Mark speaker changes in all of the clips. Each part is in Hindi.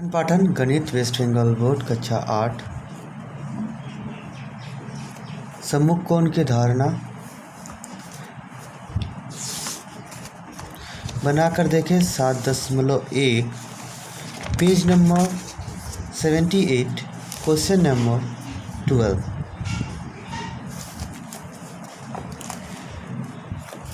Speaker 1: पाठन गणित वेस्ट बंगाल बोर्ड कक्षा 8 सम्मुख कोण की धारणा बनाकर देखें 7.1 page number 78 question number 12।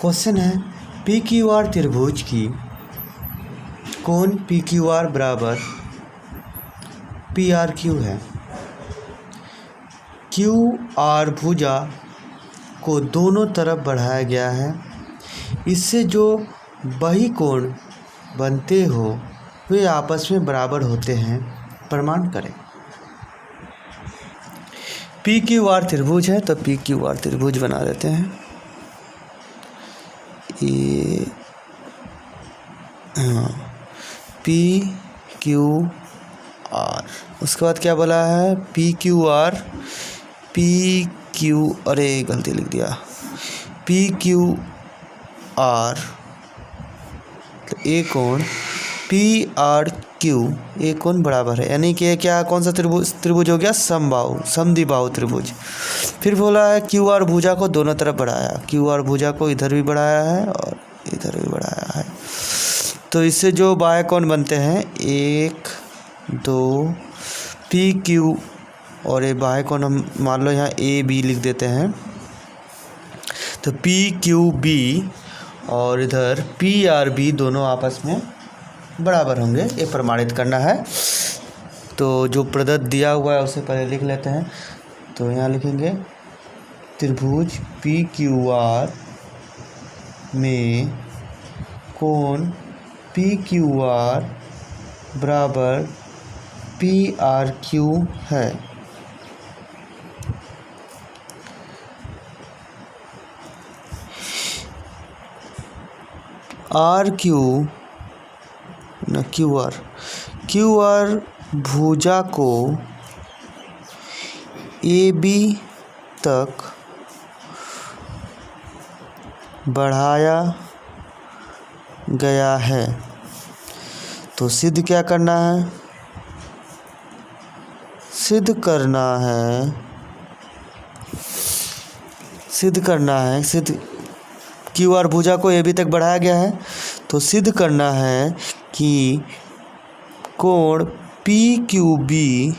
Speaker 1: Question है पी क्यू आर त्रिभुज की कोण पी क्यू आर बराबर पी आर क्यू है। क्यू आर भुजा को दोनों तरफ बढ़ाया गया है। इससे जो बही कोण बनते हो वे आपस में बराबर होते हैं, प्रमाण करें। पी क्यू आर त्रिभुज है तो पी क्यू आर त्रिभुज बना देते हैं। ये पी क्यू आर, उसके बाद क्या बोला है पी क्यू आर, अरे गलती लिख दिया, पी क्यू आर तो ए कोण पी आर क्यू ए कोण बराबर है, यानी कि क्या कौन सा त्रिभुज हो गया, समबाहु समद्विबाहु त्रिभुज। फिर बोला है क्यू आर भुजा को दोनों तरफ बढ़ाया, क्यू आर भुजा को इधर भी बढ़ाया है और इधर भी बढ़ाया है। तो इससे जो बाह्य कोण बनते हैं 1 2 पी क्यू और ये बाह्य कोण हम मान लो यहाँ ए बी लिख देते हैं, तो पी क्यू बी और इधर पी आर बी दोनों आपस में बराबर होंगे, ये प्रमाणित करना है। तो जो प्रदत्त दिया हुआ है उसे पहले लिख लेते हैं। तो यहाँ लिखेंगे त्रिभुज पी क्यू आर में कोण पी क्यू आर बराबर पी आर क्यू है। आर क्यू न क्यू आर भुजा को ए बी तक बढ़ाया गया है। तो सिद्ध क्या करना है, सिद्ध क्यू आर भुजा को ए बी तक बढ़ाया गया है, तो सिद्ध करना है कि कोण पी क्यू बी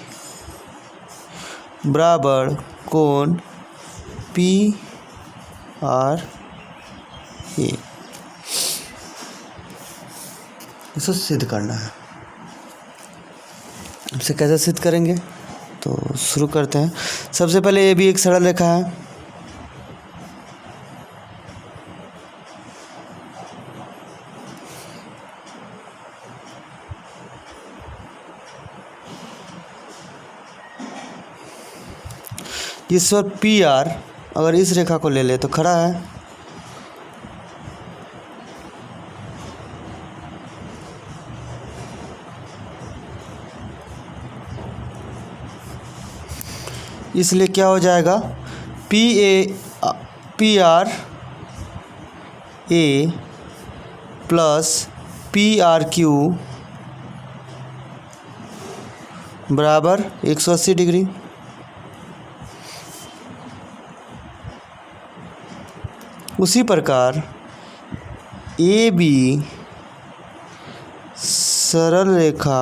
Speaker 1: बराबर कोण पी आर ए, इसको सिद्ध करना है। इसे कैसे सिद्ध करेंगे तो शुरू करते हैं। सबसे पहले ये भी एक सरल रेखा है, इस पर पी आर अगर इस रेखा को ले ले तो खड़ा है, इसलिए क्या हो जाएगा P R A plus P R Q बराबर 180 डिग्री। उसी प्रकार ए बी सरल रेखा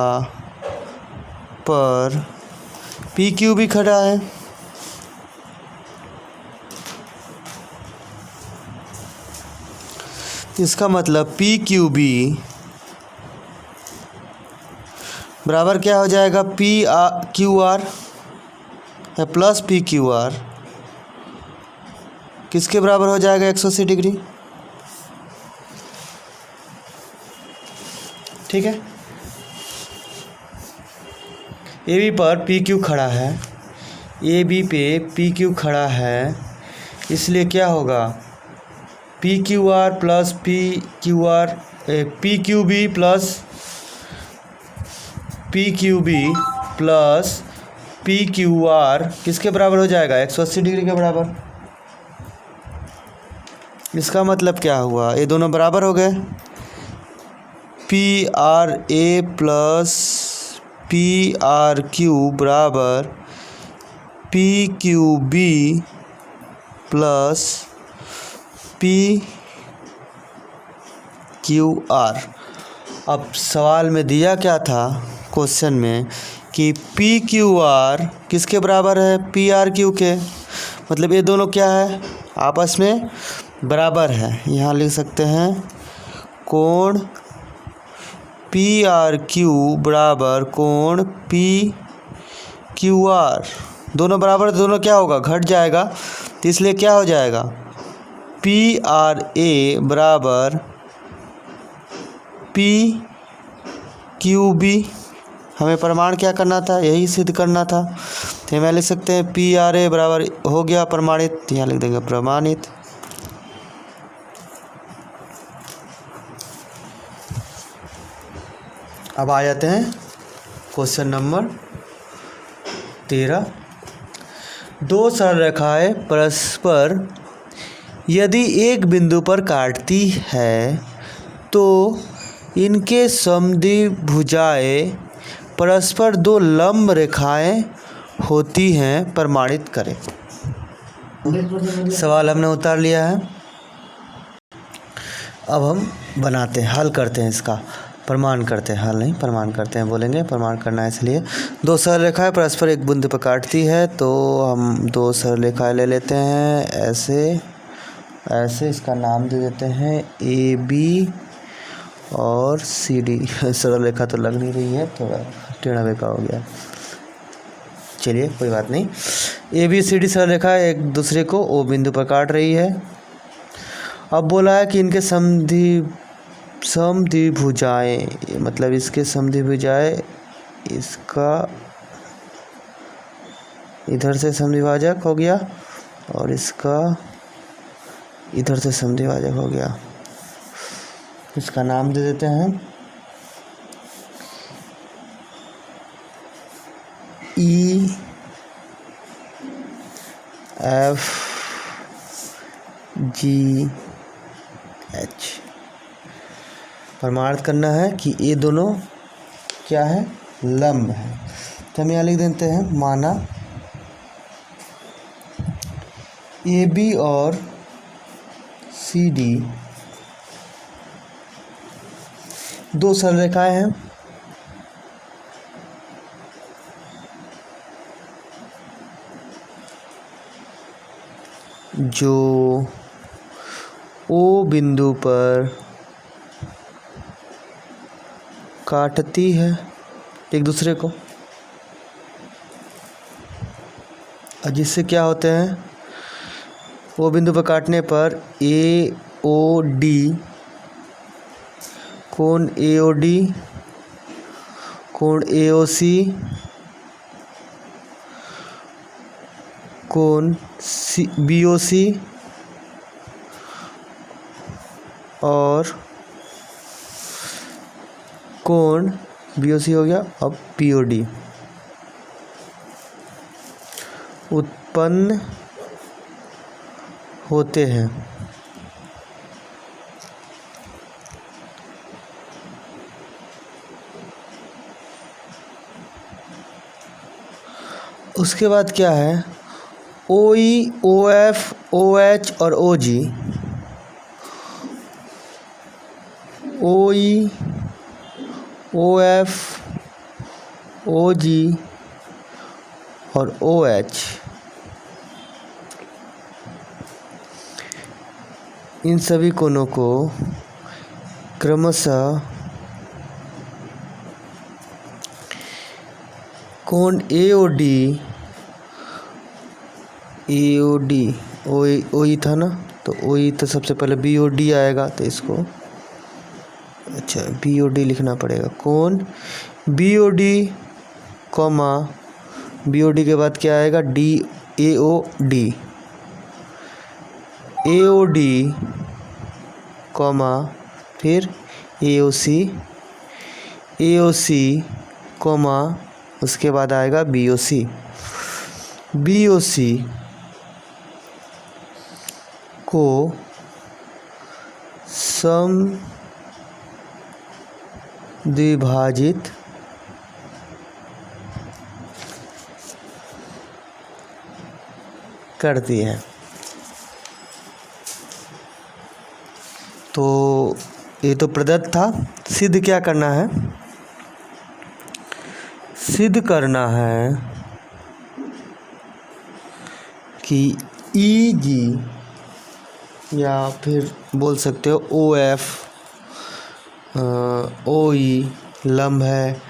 Speaker 1: पर पी क्यू भी खड़ा है, इसका मतलब पी क्यू बी बराबर क्या हो जाएगा P Q R plus P Q R, किसके बराबर हो जाएगा 180 डिग्री। ठीक है, ए बी पर पी क्यू खड़ा है, ए बी पे पी क्यू खड़ा है, इसलिए क्या होगा P Q R plus P Q B plus P Q R किसके बराबर हो जाएगा 180 डिग्री के बराबर। इसका मतलब क्या हुआ, ये दोनों बराबर हो गए। P R A plus PRQ बराबर PQB प्लस PQR। अब सवाल में दिया क्या था क्वेश्चन में कि PQR किसके बराबर है, PRQ के, मतलब ये दोनों क्या है, आपस में बराबर है। यहाँ लिख सकते हैं कोण PRQ बराबर कोण PQR, दोनों बराबर, दोनों क्या होगा, घट जाएगा, तो इसलिए क्या हो जाएगा PRA बराबर PQB। हमें प्रमाण क्या करना था, यही सिद्ध करना था, तो यहाँ लिख सकते हैं PRA बराबर हो गया प्रमाणित, यहाँ लिख देंगे प्रमाणित। अब आ जाते हैं क्वेश्चन नंबर 13। दो सरल रेखाएं परस्पर यदि एक बिंदु पर काटती है तो इनके समद्विभुजाएं परस्पर दो लंब रेखाएं होती हैं, प्रमाणित करें। सवाल हमने उतार लिया है, अब हम बनाते हैं, हल करते हैं, इसका प्रमाण करते हैं, हल नहीं प्रमाण करते हैं बोलेंगे, प्रमाण करना है। इसलिए दो सरल रेखाएं परस्पर एक बिंदु पर काटती है, तो हम दो सरल रेखाएं ले लेते हैं, ऐसे ऐसे, इसका नाम दे देते हैं AB और CD। सरल रेखा तो लग नहीं रही है, थोड़ा टेढ़ा बेका हो गया, चलिए कोई बात नहीं। ABCD सरल रेखा एक दूसरे को O बिंदु पर काट रही है। अब बोला है कि इनके समद्विभुजाएं, मतलब इसके समद्विभुजाएं, इसका इधर से समद्विभाजक हो गया और इसका इधर से समद्विभाजक हो गया, इसका नाम दे देते हैं EFGH। प्रमाणित करना है कि ये दोनों क्या है, लंब है। तो हम यहाँ लिख देते हैं माना AB और CD दो सरल रेखाएं हैं, जो O बिंदु पर काटती है एक दूसरे को, और जिससे क्या होते हैं, O बिंदु पर काटने पर AOD कोण AOD कोण AOC कोण BOC और कोण BOC हो गया, अब POD उत्पन्न होते हैं। उसके बाद क्या है, OE OF OH और OG, OE OF OG और OH, इन सभी कोणों को क्रमशः कोण AOD OE था ना, तो OE तो सबसे पहले BOD आएगा, तो इसको अच्छा BOD लिखना पड़ेगा, कोण BOD कॉमा BOD के बाद क्या आएगा, AOD कॉमा फिर AOC कॉमा उसके बाद आएगा BOC को समद्विभाजित करती है। तो ये तो प्रदत्त था। सिद्ध क्या करना है? सिद्ध करना है कि EG या फिर बोल सकते हो OF OE लंब है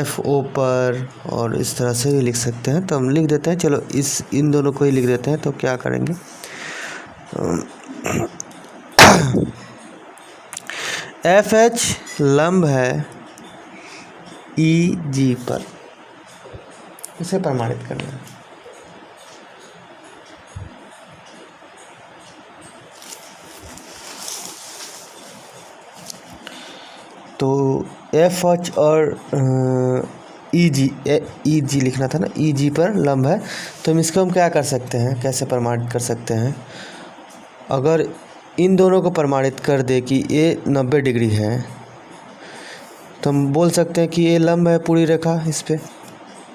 Speaker 1: FO पर, और इस तरह से भी लिख सकते हैं। तो हम लिख देते हैं, चलो इन दोनों को ही लिख देते हैं। तो क्या करेंगे, FH लंब है EG पर, इसे प्रमाणित करना है। तो FH और EG लिखना था ना, EG पर लंब है। तो इसको हम क्या कर सकते हैं, कैसे प्रमाणित कर सकते हैं? अगर इन दोनों को प्रमाणित कर दे कि ये 90 डिग्री है, तो हम बोल सकते हैं कि ये लंब है पूरी रेखा इस पे।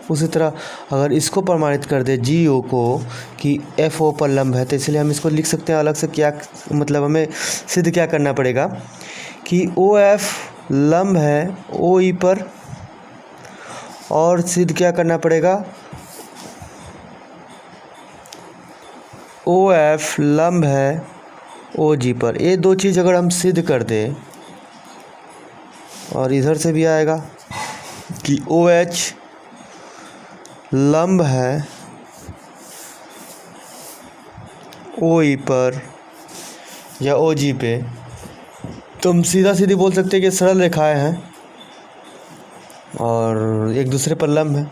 Speaker 1: उसी तरह अगर इसको प्रमाणित कर दे GO को कि FO पर लंब है, तो इसलिए हम इसको लिख सकते हैं अलग से। क्या मतलब, हमें सिद्ध क्या करना पड़ेगा कि OF लंब है OE पर, और सिद्ध क्या करना पड़ेगा, OF लंब है OG पर। ये दो चीज़ अगर हम सिद्ध कर दें, और इधर से भी आएगा कि OH लंब है OE पर या OG पे, तो हम सीधा सीधी बोल सकते हैं कि सरल रेखाएं हैं और एक दूसरे पर लंब है।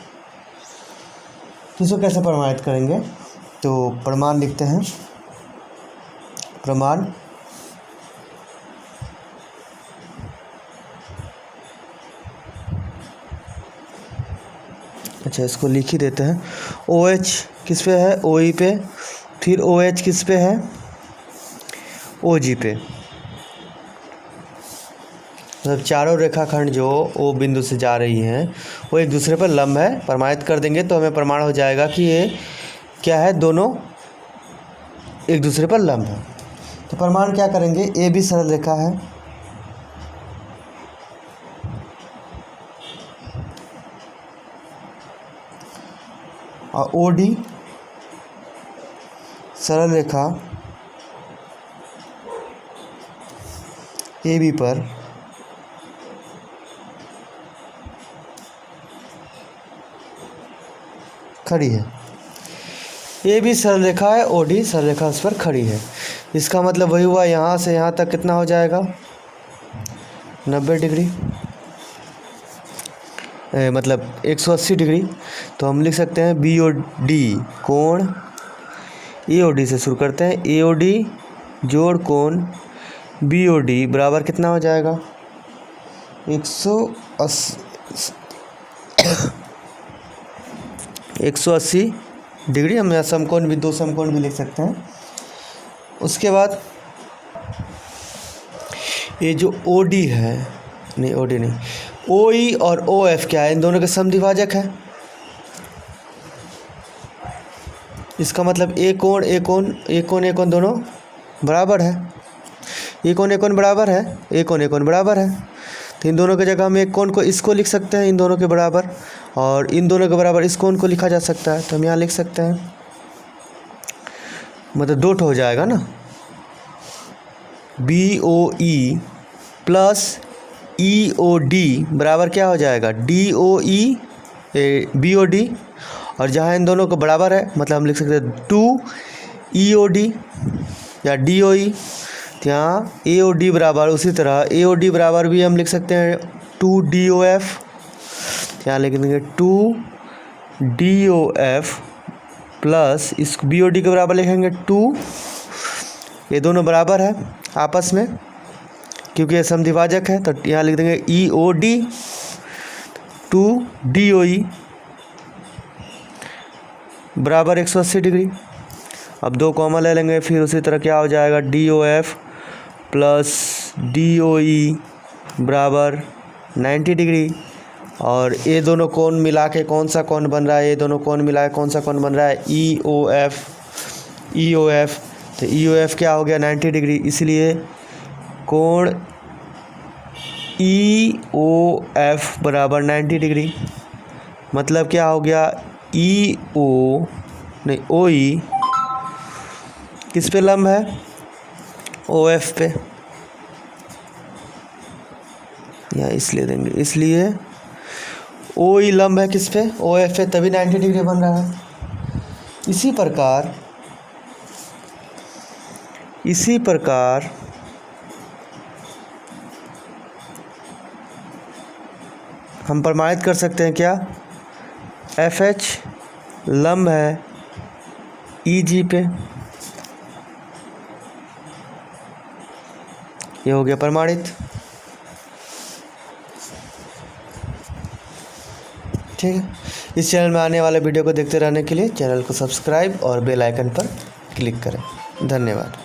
Speaker 1: तो इसको कैसे प्रमाणित करेंगे? तो प्रमाण लिखते हैं। प्रमाण अच्छा, इसको लिख ही देते हैं। OH किस पे है? OE पे। फिर OH किस पे है? OG पे। मतलब चारों रेखाखंड जो O बिंदु से जा रही हैं वो एक दूसरे पर लंब है। प्रमाणित कर देंगे तो हमें प्रमाण हो जाएगा कि ये क्या है, दोनों एक दूसरे पर लंब है। तो प्रमाण क्या करेंगे, ए भी सरल रेखा है, और OD सरल रेखा AB पर खड़ी है। ये भी सरल रेखा है, OD सरल रेखा उस पर खड़ी है। इसका मतलब वही हुआ, यहाँ से यहाँ तक कितना हो जाएगा, 90 डिग्री, मतलब 180 डिग्री। तो हम लिख सकते हैं BOD कोण AOD से शुरू करते हैं। AOD जोड़ कोण BOD बराबर कितना हो जाएगा, 180 डिग्री। हम यहाँ समकोण भी, दो समकोण भी लिख सकते हैं। उसके बाद ये जो OD है, नहीं OD नहीं, OE और OF क्या है, इन दोनों के समद्विभाजक है। इसका मतलब एक कोण दोनों बराबर है। एक कोण बराबर है, एक कोण बराबर है। तो इन दोनों की जगह हम एक कोण को इसको लिख सकते हैं इन दोनों के बराबर, और इन दोनों के बराबर इस कोण को लिखा जा सकता है। तो हम यहाँ लिख सकते हैं, मतलब दो हो जाएगा ना, BOE प्लस EOD बराबर क्या हो जाएगा, DOE BOD। और जहाँ इन दोनों को बराबर है, मतलब हम लिख सकते हैं 2 EOD या DOE। तो यहाँ AOD बराबर, उसी तरह AOD बराबर भी हम लिख सकते हैं 2 DOF। यहाँ लिख देंगे 2 DOF प्लस इस BOD के बराबर लिखेंगे 2। ये दोनों बराबर है आपस में क्योंकि ये समद्विभाजक है। तो यहाँ लिख देंगे EOD 2 DOE बराबर 180 डिग्री। अब दो कॉमा ले लेंगे, फिर उसी तरह क्या हो जाएगा, DOF प्लस DOE बराबर 90 डिग्री। और ये दोनों कोण मिला के कौन सा कोण बन रहा है, ये दोनों कोण मिला के कौन सा कोण बन रहा है, EOF EOF, तो EOF क्या हो गया 90 डिग्री, इसलिए कोण EOF बराबर 90 डिग्री। मतलब क्या हो गया OE किस पे लंब है, OF पे, या इसलिए देंगे, इसलिए OE लंब है किस पे, OF पे, तभी 90 डिग्री बन रहा है। इसी प्रकार हम प्रमाणित कर सकते हैं क्या, FH लंब है EG पे। ये हो गया प्रमाणित। ठीक है, इस चैनल में आने वाले वीडियो को देखते रहने के लिए चैनल को सब्सक्राइब और बेल आइकन पर क्लिक करें। धन्यवाद।